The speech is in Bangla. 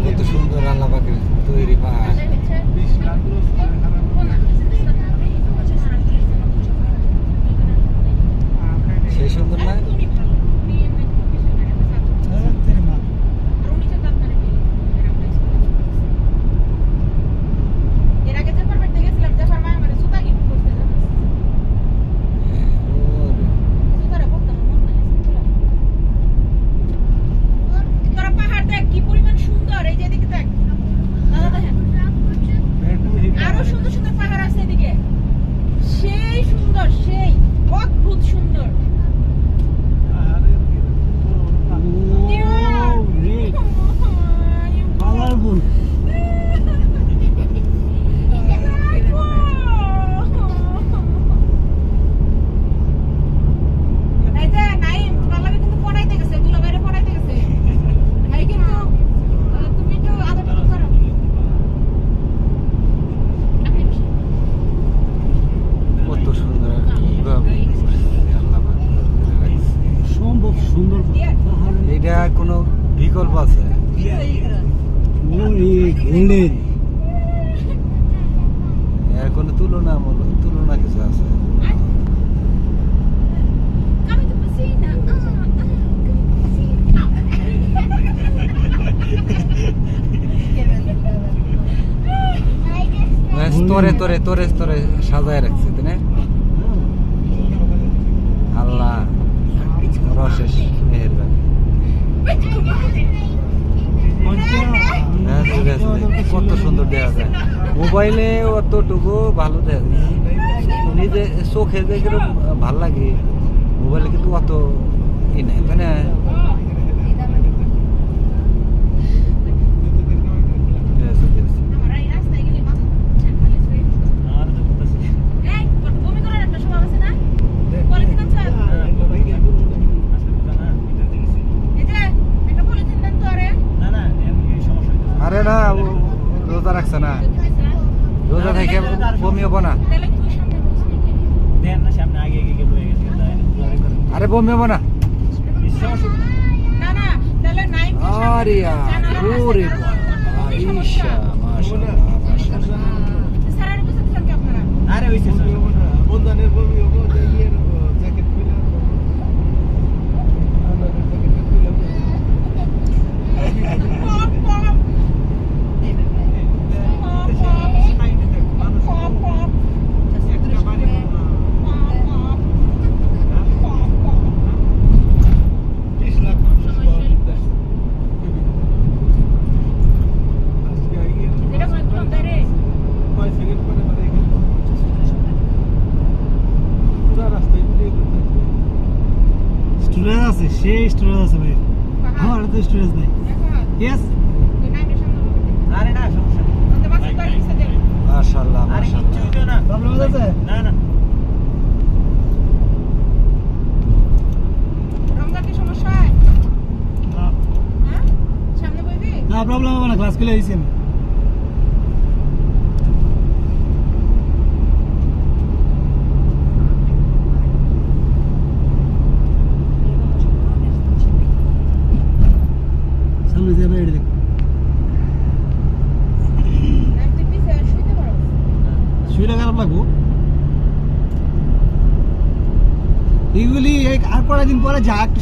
কত সুন্দর আল্লাহ পাকের তৈরি পাহাড়। সেই সুন্দর না? এটা কোনো বিকল্প আছে? এর কোনো তুলনা কিছু আছে? স্তরে তরে তরে স্তরে সাজায় রাখছে, তাই না? আল্লাহ রশেষ মেহেরবানি। কত সুন্দর দেখা যায় মোবাইলে, অতটুকু ভালো দেখা যায়। নিজে চোখে যে ভাল লাগে, মোবাইলে কিন্তু অত ই নাই, তাই না? আরে না, রোজা রাখছে না, রোজা থেকে বমি হবো না। আরে বমি হবো না। আরে ওরে ঈশা মাশাআল্লাহ মাশাআল্লাহ। আরে ওইছে বন্ধনের বমি হবো, জ্যাকেট খুলে স্টোরেজ আছে, সেই স্টোরেজ আছে ভাই। আমার তো স্টোরেজ নাই। ইয়েস, আরে না সমস্যা নেই। মাশাআল্লাহ মাশাআল্লাহ। প্রবলেম আছে? না না, রমজান কি সমস্যা হয়? হ্যাঁ, সামনে বইবি? না প্রবলেম হবে না, ক্লাস খুলে দিয়েছি আমি। শুইটা খারাপ লাগবো এগুলি আর কয়েকদিন পরে যা একটু